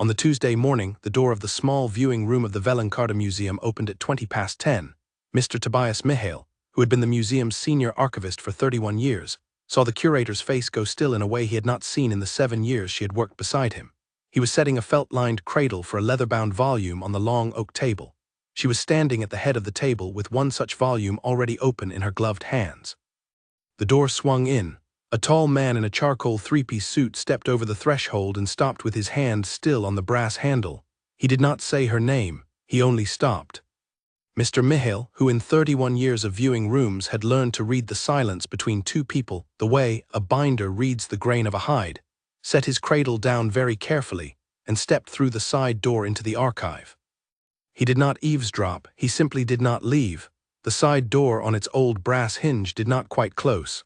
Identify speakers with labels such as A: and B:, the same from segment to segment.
A: On the Tuesday morning, the door of the small viewing room of the Vellenkarda Museum opened at 10:20. Mr. Tobias Mihail, who had been the museum's senior archivist for 31 years, saw the curator's face go still in a way he had not seen in the 7 years she had worked beside him. He was setting a felt-lined cradle for a leather-bound volume on the long oak table. She was standing at the head of the table with one such volume already open in her gloved hands. The door swung in. A tall man in a charcoal three-piece suit stepped over the threshold and stopped with his hand still on the brass handle. He did not say her name, he only stopped. Mr. Mihail, who in 31 years of viewing rooms had learned to read the silence between two people the way a binder reads the grain of a hide, set his cradle down very carefully and stepped through the side door into the archive. He did not eavesdrop, he simply did not leave. The side door on its old brass hinge did not quite close.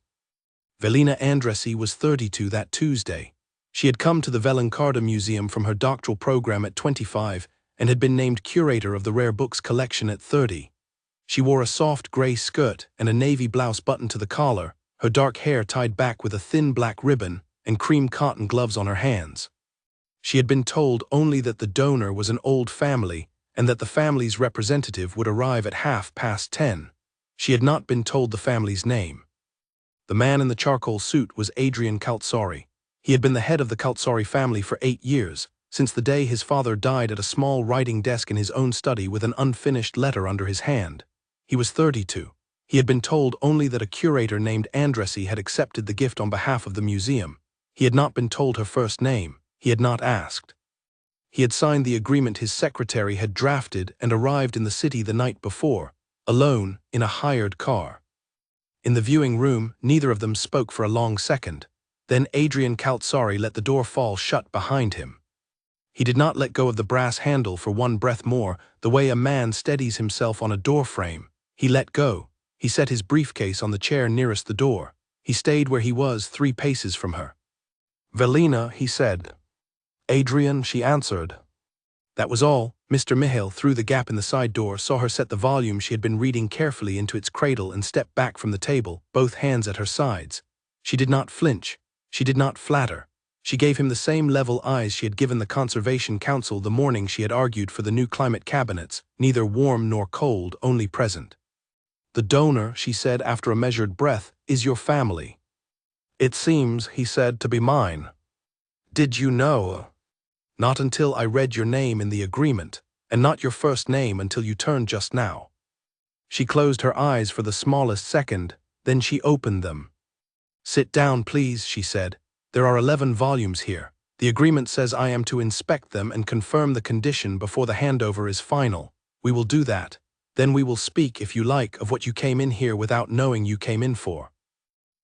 A: Velina Andresi was 32 that Tuesday. She had come to the Vellenkarda Museum from her doctoral program at 25 and had been named curator of the rare books collection at 30. She wore a soft gray skirt and a navy blouse buttoned to the collar, her dark hair tied back with a thin black ribbon, and cream cotton gloves on her hands. She had been told only that the donor was an old family and that the family's representative would arrive at 10:30. She had not been told the family's name. The man in the charcoal suit was Adrian Kaltsari. He had been the head of the Kaltsari family for 8 years, since the day his father died at a small writing desk in his own study with an unfinished letter under his hand. He was 32. He had been told only that a curator named Andresi had accepted the gift on behalf of the museum. He had not been told her first name. He had not asked. He had signed the agreement his secretary had drafted and arrived in the city the night before, alone, in a hired car. In the viewing room, neither of them spoke for a long second. Then Adrian Kaltsari let the door fall shut behind him. He did not let go of the brass handle for one breath more, the way a man steadies himself on a door frame. He let go. He set his briefcase on the chair nearest the door. He stayed where he was 3 paces from her. "Velina," he said. "Adrian," she answered. That was all. Mr. Mihail, through the gap in the side door, saw her set the volume she had been reading carefully into its cradle and step back from the table, both hands at her sides. She did not flinch. She did not flatter. She gave him the same level eyes she had given the Conservation Council the morning she had argued for the new climate cabinets, neither warm nor cold, only present. "The donor," she said after a measured breath, "is your family." "It seems," he said, "to be mine." "Did you know?" "Not until I read your name in the agreement, and not your first name until you turned just now." She closed her eyes for the smallest second, then she opened them. "Sit down, please," she said. "There are 11 volumes here. The agreement says I am to inspect them and confirm the condition before the handover is final. We will do that. Then we will speak, if you like, of what you came in here without knowing you came in for."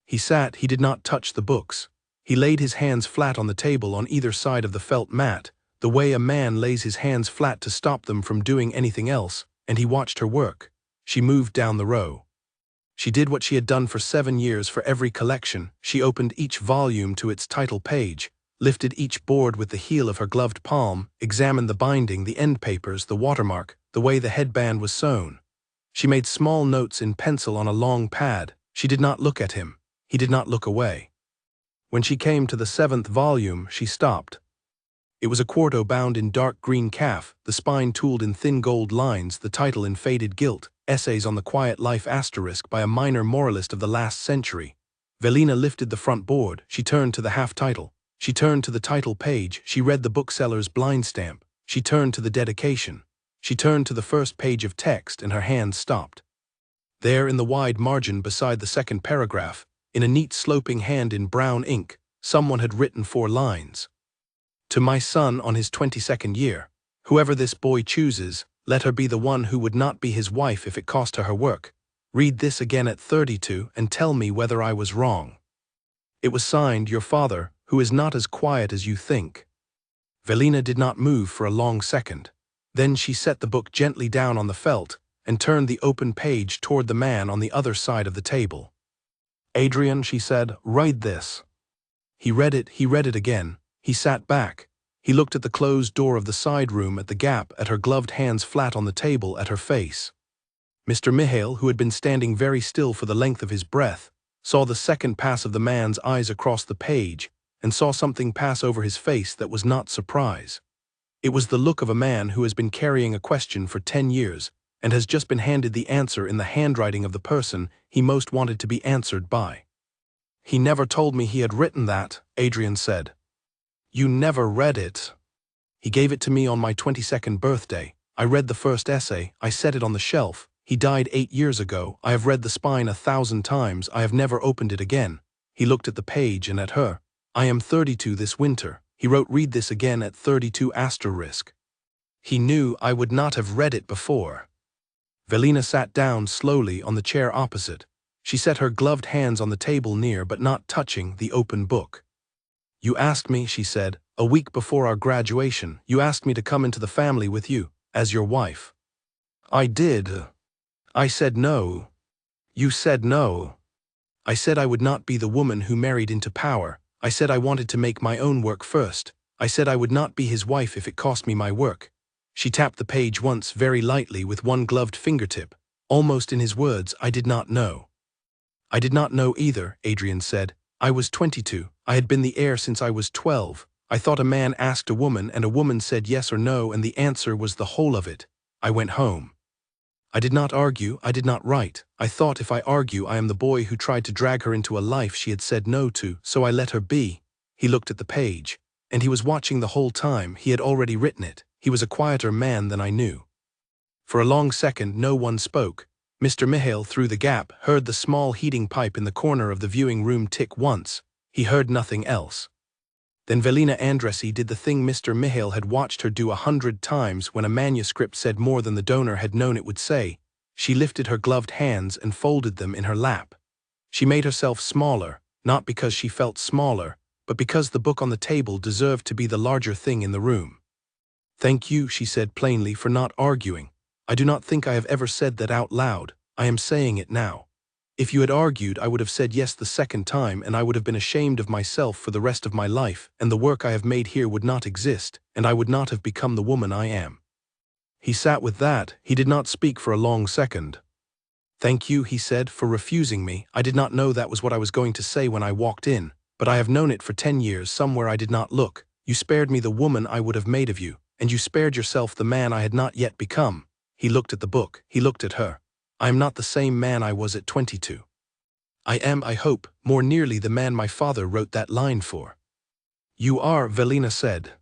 A: He sat, he did not touch the books. He laid his hands flat on the table on either side of the felt mat, the way a man lays his hands flat to stop them from doing anything else, and he watched her work. She moved down the row. She did what she had done for 7 years for every collection. She opened each volume to its title page, lifted each board with the heel of her gloved palm, examined the binding, the end papers, the watermark, the way the headband was sewn. She made small notes in pencil on a long pad. She did not look at him. He did not look away. When she came to the 7th volume, she stopped. It was a quarto bound in dark green calf, the spine tooled in thin gold lines, the title in faded gilt, Essays on the Quiet Life * by a minor moralist of the last century. Velina lifted the front board. She turned to the half-title. She turned to the title page. She read the bookseller's blind stamp. She turned to the dedication. She turned to the first page of text, and her hand stopped. There in the wide margin beside the second paragraph, in a neat sloping hand in brown ink, someone had written 4 lines. "To my son on his 22nd year. Whoever this boy chooses, let her be the one who would not be his wife if it cost her her work. Read this again at 32 and tell me whether I was wrong." It was signed, "Your father, who is not as quiet as you think." Velina did not move for a long second. Then she set the book gently down on the felt and turned the open page toward the man on the other side of the table. "Adrian," she said, "write this." He read it again. He sat back. He looked at the closed door of the side room, at the gap, at her gloved hands flat on the table, at her face. Mr. Mihail, who had been standing very still for the length of his breath, saw the second pass of the man's eyes across the page and saw something pass over his face that was not surprise. It was the look of a man who has been carrying a question for 10 years and has just been handed the answer in the handwriting of the person he most wanted to be answered by. "He never told me he had written that," Adrian said. "You never read it." "He gave it to me on my 22nd birthday. I read the first essay, I set it on the shelf. He died 8 years ago. I have read The Spine 1,000 times. I have never opened it again." He looked at the page and at her. "I am 32 this winter." He wrote, "Read this again at 32 asterisk." He knew I would not have read it before. Velina sat down slowly on the chair opposite. She set her gloved hands on the table near but not touching the open book. "You asked me," she said, "a week before our graduation. You asked me to come into the family with you, as your wife." "I did. I said no." "You said no." "I said I would not be the woman who married into power. I said I wanted to make my own work first. I said I would not be his wife if it cost me my work." She tapped the page once very lightly with one gloved fingertip, almost in his words, "I did not know." "I did not know either," Adrian said. "I was 22. I had been the heir since I was 12. I thought a man asked a woman and a woman said yes or no and the answer was the whole of it. I went home. I did not argue, I did not write. I thought if I argue I am the boy who tried to drag her into a life she had said no to, so I let her be." He looked at the page, and he was watching the whole time. He had already written it. He was a quieter man than I knew. For a long second no one spoke. Mr. Mihail, through the gap, heard the small heating pipe in the corner of the viewing room tick once. He heard nothing else. Then Velina Andresi did the thing Mr. Mihail had watched her do 100 times when a manuscript said more than the donor had known it would say. She lifted her gloved hands and folded them in her lap. She made herself smaller, not because she felt smaller, but because the book on the table deserved to be the larger thing in the room. "Thank you," she said plainly, "for not arguing. I do not think I have ever said that out loud. I am saying it now. If you had argued, I would have said yes the second time, and I would have been ashamed of myself for the rest of my life, and the work I have made here would not exist, and I would not have become the woman I am." He sat with that. He did not speak for a long second. "Thank you," he said, "for refusing me. I did not know that was what I was going to say when I walked in, but I have known it for 10 years, somewhere I did not look. You spared me the woman I would have made of you, and you spared yourself the man I had not yet become." He looked at the book. He looked at her. "I am not the same man I was at 22. I am, I hope, more nearly the man my father wrote that line for." "You are," Velina said.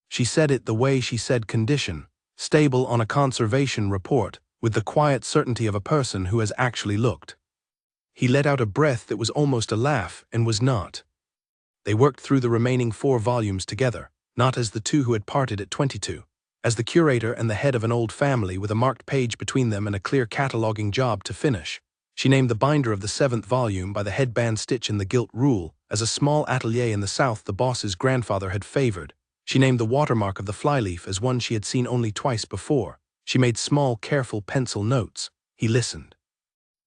A: She said it the way she said condition, stable on a conservation report, with the quiet certainty of a person who has actually looked. He let out a breath that was almost a laugh and was not. They worked through the remaining 4 volumes together, not as the two who had parted at 22. As the curator and the head of an old family with a marked page between them and a clear cataloging job to finish. She named the binder of the 7th volume by the headband stitch in the gilt rule, as a small atelier in the south the boss's grandfather had favored. She named the watermark of the flyleaf as one she had seen only twice before. She made small, careful pencil notes. He listened.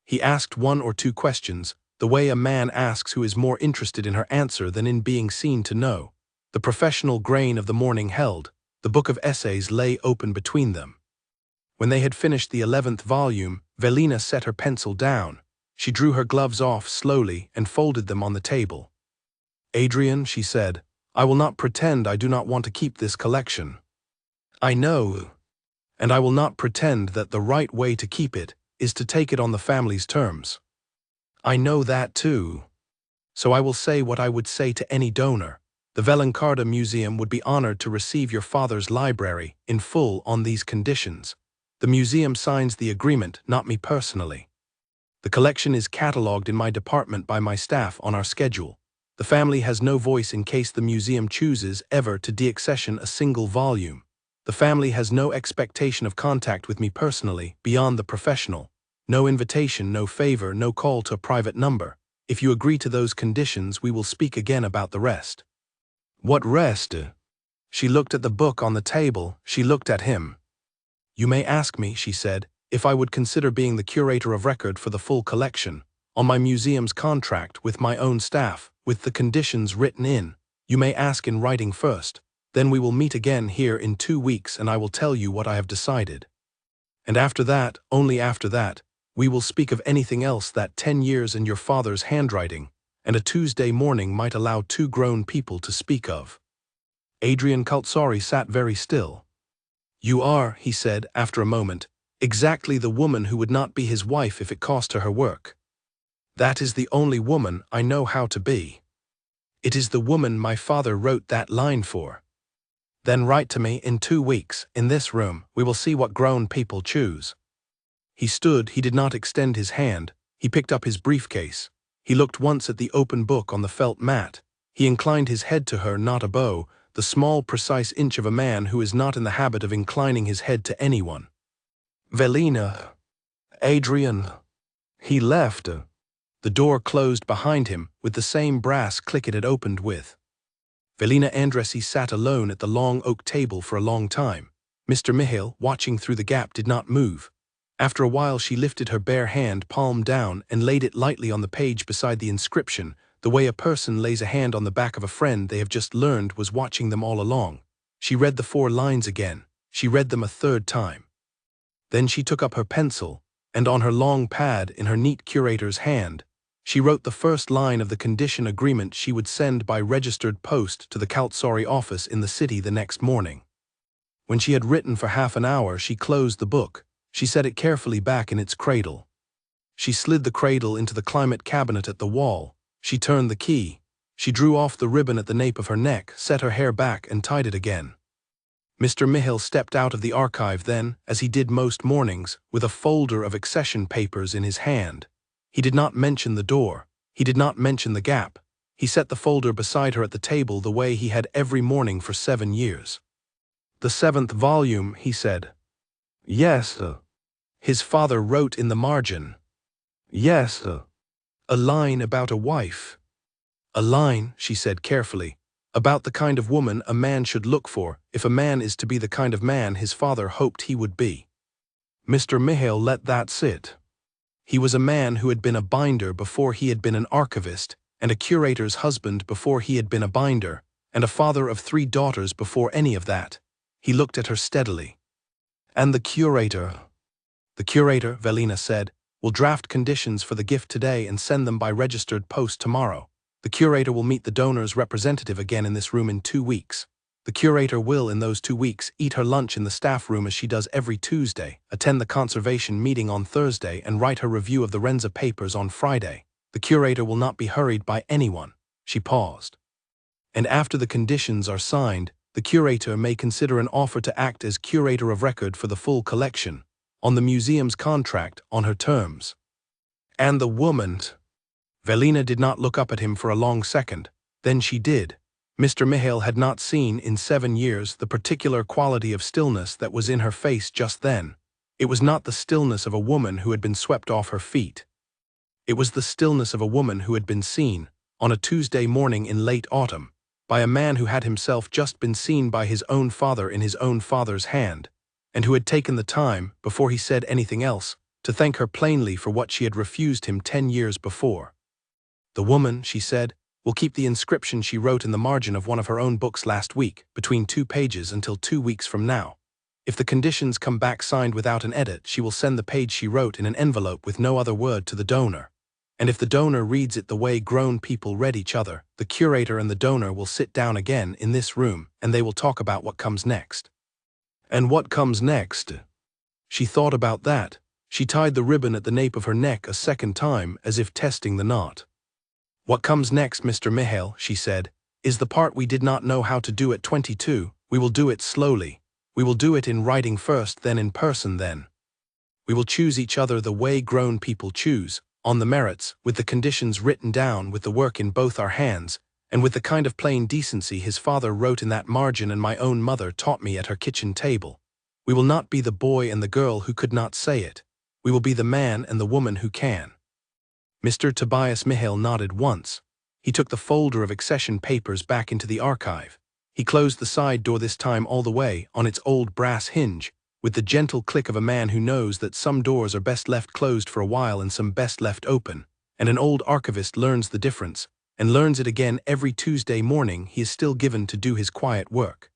A: He asked 1 or 2 questions, the way a man asks who is more interested in her answer than in being seen to know. The professional grain of the morning held. The book of essays lay open between them. When they had finished the 11th volume, Velina set her pencil down. She drew her gloves off slowly and folded them on the table. "Adrian," she said, "I will not pretend I do not want to keep this collection. I know. And I will not pretend that the right way to keep it is to take it on the family's terms. I know that too. So I will say what I would say to any donor. The Velencarda Museum would be honored to receive your father's library in full on these conditions. The museum signs the agreement, not me personally. The collection is catalogued in my department by my staff on our schedule. The family has no voice in case the museum chooses ever to deaccession a single volume. The family has no expectation of contact with me personally beyond the professional. No invitation, no favor, no call to a private number. If you agree to those conditions, we will speak again about the rest." "What rest?" She looked at the book on the table. She looked at him. "You may ask me," she said, "if I would consider being the curator of record for the full collection, on my museum's contract, with my own staff, with the conditions written in. You may ask in writing first. Then we will meet again here in 2 weeks and I will tell you what I have decided. And after that, only after that, we will speak of anything else that 10 years and your father's handwriting, and a Tuesday morning might allow 2 grown people to speak of." Adrian Kaltsari sat very still. "You are," he said after a moment, "exactly the woman who would not be his wife if it cost her her work. That is the only woman I know how to be. It is the woman my father wrote that line for. Then write to me in 2 weeks, in this room. We will see what grown people choose." He stood, he did not extend his hand. He picked up his briefcase. He looked once at the open book on the felt mat. He inclined his head to her, not a bow, the small, precise inch of a man who is not in the habit of inclining his head to anyone. "Velina. Adrian." He left. The door closed behind him with the same brass click it had opened with. Velina Andresi sat alone at the long oak table for a long time. Mr. Mihail, watching through the gap, did not move. After a while she lifted her bare hand, palm down, and laid it lightly on the page beside the inscription, the way a person lays a hand on the back of a friend they have just learned was watching them all along. She read the 4 lines again. She read them a 3rd time. Then she took up her pencil, and on her long pad in her neat curator's hand, she wrote the first line of the condition agreement she would send by registered post to the Kaltsari office in the city the next morning. When she had written for half an hour, she closed the book. She set it carefully back in its cradle. She slid the cradle into the climate cabinet at the wall. She turned the key. She drew off the ribbon at the nape of her neck, set her hair back, and tied it again. Mr. Mihail stepped out of the archive then, as he did most mornings, with a folder of accession papers in his hand. He did not mention the door. He did not mention the gap. He set the folder beside her at the table the way he had every morning for 7 years. "The 7th volume," he said. "Yes, sir." His father wrote in the margin. "Yes, sir." "A line about a wife." "A line," she said carefully, "about the kind of woman a man should look for if a man is to be the kind of man his father hoped he would be." Mr. Mihail let that sit. He was a man who had been a binder before he had been an archivist, and a curator's husband before he had been a binder, and a father of 3 daughters before any of that. He looked at her steadily. "And the curator?" "The curator," Velina said, "will draft conditions for the gift today and send them by registered post tomorrow. The curator will meet the donor's representative again in this room in 2 weeks. The curator will, in those 2 weeks, eat her lunch in the staff room as she does every Tuesday, attend the conservation meeting on Thursday, and write her review of the Renza papers on Friday. The curator will not be hurried by anyone." She paused. "And after the conditions are signed, the curator may consider an offer to act as curator of record for the full collection, on the museum's contract, on her terms." "And the woman?" Velina did not look up at him for a long second. Then she did. Mr. Mihail had not seen in 7 years the particular quality of stillness that was in her face just then. It was not the stillness of a woman who had been swept off her feet. It was the stillness of a woman who had been seen, on a Tuesday morning in late autumn, by a man who had himself just been seen by his own father in his own father's hand, and who had taken the time, before he said anything else, to thank her plainly for what she had refused him 10 years before. "The woman," she said, "will keep the inscription she wrote in the margin of one of her own books last week, between 2 pages, until 2 weeks from now. If the conditions come back signed without an edit, she will send the page she wrote in an envelope with no other word to the donor. And if the donor reads it the way grown people read each other, the curator and the donor will sit down again in this room, and they will talk about what comes next." "And what comes next?" She thought about that. She tied the ribbon at the nape of her neck a second time, as if testing the knot. "What comes next, Mr. Mihail," she said, "is the part we did not know how to do at 22. We will do it slowly. We will do it in writing first, then in person then. We will choose each other the way grown people choose, on the merits, with the conditions written down, with the work in both our hands, and with the kind of plain decency his father wrote in that margin and my own mother taught me at her kitchen table. We will not be the boy and the girl who could not say it. We will be the man and the woman who can." Mr. Tobias Mihail nodded once. He took the folder of accession papers back into the archive. He closed the side door this time all the way, on its old brass hinge, with the gentle click of a man who knows that some doors are best left closed for a while and some best left open, and an old archivist learns the difference, and learns it again every Tuesday morning he is still given to do his quiet work.